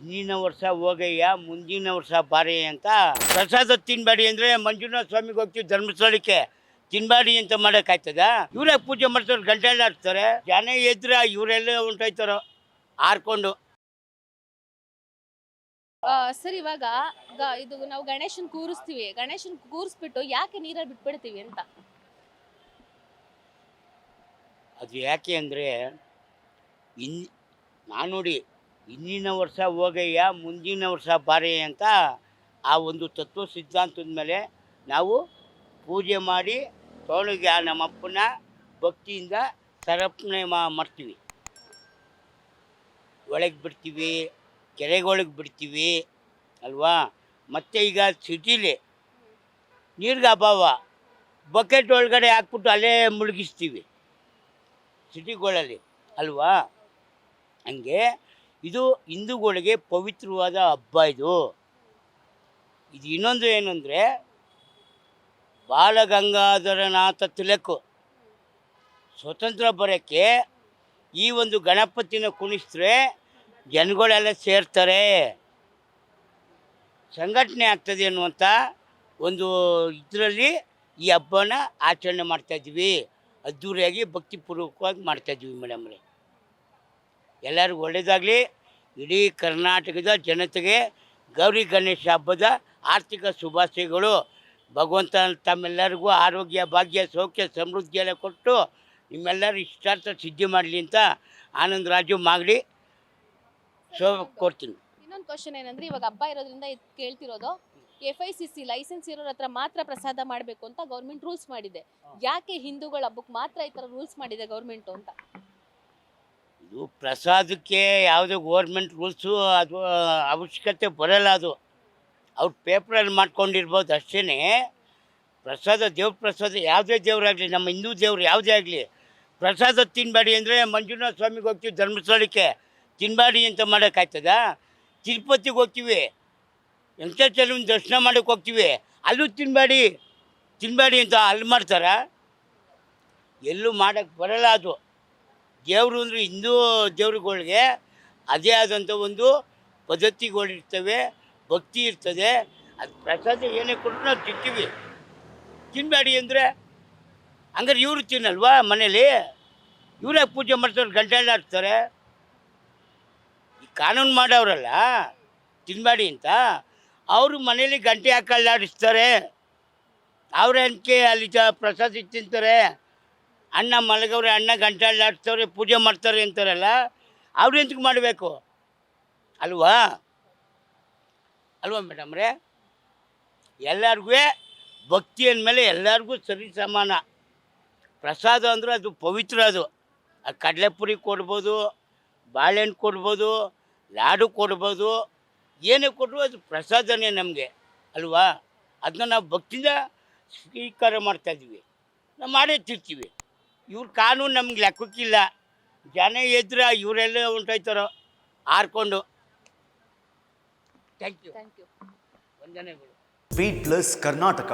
ಹಿಂದಿನ ವರ್ಷ ಹೋಗಯ್ಯ ಮುಂದಿನ ವರ್ಷ ಬಾರಿ ಅಂತ ಪ್ರಸಾದ ತಿನ್ಬೇಡಿ ಅಂದರೆ ಮಂಜುನಾಥ ಸ್ವಾಮಿಗೆ ಹೋಗ್ತೀವಿ ಧರ್ಮಸ್ಥಳಕ್ಕೆ ತಿನ್ಬೇಡಿ ಅಂತ ಮಾಡೋಕ್ಕಾಯ್ತದ. ಇವರೇ ಪೂಜೆ ಮಾಡ್ತಾರೆ, ಗಂಟೆ ಎಲ್ಲ ಹಾಕ್ತಾರೆ, ಜನ ಎದ್ರ ಇವರೆಲ್ಲ ಹೊಂಟೋಯ್ತಾರೋ ಹಾರ್ಕೊಂಡು. ಸರ್ ಇವಾಗ ಇದು ನಾವು ಗಣೇಶನ್ ಕೂರಿಸ್ತೀವಿ, ಗಣೇಶನ್ ಕೂರಿಸ್ಬಿಟ್ಟು ಯಾಕೆ ನೀರಲ್ಲಿ ಬಿಟ್ಬಿಡ್ತೀವಿ ಅಂತ? ಅದು ಯಾಕೆ ಅಂದರೆ ನಾನು ನೋಡಿ ಹಿಂದಿನ ವರ್ಷ ಹೋಗಯ್ಯ ಮುಂದಿನ ವರ್ಷ ಬಾರಿ ಅಂತ ಆ ಒಂದು ತತ್ವ ಸಿದ್ಧಾಂತದ ಮೇಲೆ ನಾವು ಪೂಜೆ ಮಾಡಿ ತೋಳಿಗೆ ನಮ್ಮಪ್ಪನ ಭಕ್ತಿಯಿಂದ ಸಮರ್ಪಣೆ ಮಾಡ್ತೀವಿ. ಒಳಗೆ ಬಿಡ್ತೀವಿ, ಕೆರೆಗೊಳಗೆ ಬಿಡ್ತೀವಿ ಅಲ್ವಾ. ಮತ್ತು ಈಗ ಸಿಟಿಲಿ ನೀರಿಗೆ ಅಭಾವ, ಬಕೆಟ್ ಒಳಗಡೆ ಹಾಕ್ಬಿಟ್ಟು ಅಲ್ಲೇ ಮುಳುಗಿಸ್ತೀವಿ ಸಿಟಿಗಳಲ್ಲಿ ಅಲ್ವಾ. ಹಂಗೆ ಇದು ಹಿಂದೂಗಳಿಗೆ ಪವಿತ್ರವಾದ ಹಬ್ಬ. ಇದು ಇನ್ನೊಂದು ಏನು ಅಂದರೆ ಬಾಲಗಂಗಾಧರನಾಥ ತಿಲಕ್ ಸ್ವತಂತ್ರ ಬರೋಕ್ಕೆ ಈ ಒಂದು ಗಣಪತಿನ ಕುಣಿಸಿದ್ರೆ ಜನಗಳೆಲ್ಲ ಸೇರ್ತಾರೆ, ಸಂಘಟನೆ ಆಗ್ತದೆ ಅನ್ನುವಂಥ ಒಂದು ಇದರಲ್ಲಿ ಈ ಹಬ್ಬನ ಆಚರಣೆ ಮಾಡ್ತಾಯಿದ್ವಿ. ಅದ್ಧೂರಿಯಾಗಿ ಭಕ್ತಿಪೂರ್ವಕವಾಗಿ ಮಾಡ್ತಾಯಿದ್ವಿ ಮೇಡಮ್ರೆ. ಎಲ್ಲರಿಗೂ ಒಳ್ಳೆಯದಾಗಲಿ. ಇಡೀ ಕರ್ನಾಟಕದ ಜನತೆಗೆ ಗೌರಿ ಗಣೇಶ ಹಬ್ಬದ ಆರ್ಥಿಕ ಶುಭಾಶಯಗಳು. ಭಗವಂತ ತಮ್ಮೆಲ್ಲರಿಗೂ ಆರೋಗ್ಯ, ಭಾಗ್ಯ, ಸೌಖ್ಯ, ಸಮೃದ್ಧಿ ಎಲ್ಲ ಕೊಟ್ಟು ನಿಮ್ಮೆಲ್ಲರೂ ಇಷ್ಟಾರ್ಥ ಸಿದ್ಧಿ ಮಾಡಲಿ ಅಂತ ಆನಂದ್ ರಾಜು ಮಾಗಡಿ ಕೊಡ್ತೀನಿ. ಇನ್ನೊಂದು ಕ್ವಶನ್ ಏನಂದ್ರೆ, ಇವಾಗ ಹಬ್ಬ ಇರೋದ್ರಿಂದ ಕೇಳ್ತಿರೋದು, FICC ಲೈಸೆನ್ಸ್ ಇರೋರ ಹತ್ರ ಮಾತ್ರ ಪ್ರಸಾದ ಮಾಡಬೇಕು ಅಂತ ಗೌರ್ಮೆಂಟ್ ರೂಲ್ಸ್ ಮಾಡಿದೆ. ಯಾಕೆ ಹಿಂದೂಗಳ ಹಬ್ಬಕ್ಕೆ ಮಾತ್ರ ಈ ಥರ ರೂಲ್ಸ್ ಮಾಡಿದೆ ಗೌರ್ಮೆಂಟು ಅಂತ? ಇದು ಪ್ರಸಾದಕ್ಕೆ ಯಾವುದೇ ಗೋರ್ಮೆಂಟ್ ರೂಲ್ಸು ಅದು ಅವಶ್ಯಕತೆ ಬರೋಲ್ಲ. ಅದು ಅವ್ರು ಪೇಪರಲ್ಲಿ ಮಾಡ್ಕೊಂಡಿರ್ಬೋದು ಅಷ್ಟೇ. ಪ್ರಸಾದ ದೇವ್ರ ಪ್ರಸಾದ ಯಾವುದೇ ದೇವರಾಗಲಿ, ನಮ್ಮ ಹಿಂದೂ ದೇವ್ರು ಯಾವುದೇ ಆಗಲಿ, ಪ್ರಸಾದ ತಿನ್ನಬೇಡಿ ಅಂದರೆ ಮಂಜುನಾಥ ಸ್ವಾಮಿಗೆ ಹೋಗ್ತೀವಿ ಧರ್ಮಸ್ಥಳಕ್ಕೆ ತಿನ್ನಬೇಡಿ ಅಂತ ಮಾಡೋಕ್ಕಾಯ್ತದ. ತಿರುಪತಿಗೆ ಹೋಗ್ತೀವಿ, ವೆಂಕಟಾಚಲನ ದರ್ಶನ ಮಾಡೋಕ್ಕೆ ಹೋಗ್ತೀವಿ, ಅಲ್ಲೂ ತಿನ್ನಬೇಡಿ ಅಂತ ಅಲ್ಲಿ ಮಾಡ್ತಾರ. ಎಲ್ಲೂ ಮಾಡೋಕ್ಕೆ ಬರೋಲ್ಲ. ಅದು ದೇವರು ಅಂದರೆ ಹಿಂದೂ ದೇವ್ರುಗಳಿಗೆ ಅದೇ ಆದಂಥ ಒಂದು ಪದ್ಧತಿಗಳಿರ್ತವೆ, ಭಕ್ತಿ ಇರ್ತದೆ. ಅದು ಪ್ರಸಾದ ಏನೇ ಕೊಟ್ಟರು ನಾವು ತಿನ್ನಬೇಡಿ ಅಂದರೆ ಹಂಗಾರೆ ಇವರು ತಿನ್ನಲ್ವಾ ಮನೇಲಿ? ಇವರೇ ಪೂಜೆ ಮಾಡ್ತಾರೆ, ಗಂಟೆ ಎಲ್ಲ ಹಾಕ್ತಾರೆ. ಈ ಕಾನೂನು ಮಾಡೋರಲ್ಲ ತಿನ್ನಬೇಡಿ ಅಂತ, ಅವರು ಮನೇಲಿ ಗಂಟೆ ಹಾಕಲ್ಲಾಡಿಸ್ತಾರೆ. ಅವ್ರೇನಕ್ಕೆ ಅಲ್ಲಿ ಪ್ರಸಾದ ತಿಂತಾರೆ. ಅಣ್ಣ ಮಲಗವ್ರೆ, ಅಣ್ಣ ಗಂಟೆ ಆಡಿಸ್ತವ್ರೆ, ಪೂಜೆ ಮಾಡ್ತಾರೆ ಅಂತಾರಲ್ಲ, ಅವ್ರು ಎಂತಕ್ಕೆ ಮಾಡಬೇಕು ಅಲ್ವಾ ಮೇಡಮ್ರೆ? ಎಲ್ಲರಿಗೂ ಭಕ್ತಿ ಅಂದಮೇಲೆ ಎಲ್ಲರಿಗೂ ಸರಿ ಸಮಾನ. ಪ್ರಸಾದ ಅಂದರೆ ಅದು ಪವಿತ್ರ. ಅದು ಕಡಲೆಪುರಿ ಕೊಡ್ಬೋದು, ಬಾಳೆಹಣ್ಣು ಕೊಡ್ಬೋದು, ಲಾಡು ಕೊಡ್ಬೋದು, ಏನೇ ಕೊಟ್ಟರು ಅದು ಪ್ರಸಾದನೇ ನಮಗೆ ಅಲ್ವಾ. ಅದನ್ನ ನಾವು ಭಕ್ತಿಯಿಂದ ಸ್ವೀಕಾರ ಮಾಡ್ತಾಯಿದ್ವಿ, ನಾವು ಮಾಡೇ ತಿರ್ತೀವಿ. ಇವ್ರ ಕಾನೂನು ನಮ್ಗೆ ಲೆಕ್ಕಕ್ಕಿಲ್ಲ. ಜನ ಎದ್ರ ಇವರೆಲ್ಲ ಹೊಂಟೋಯ್ತಾರೋ ಹಾರ್ಕೊಂಡು. Thank you. Thank you. ವಂದನೆಗಳು. Beat plus Karnataka.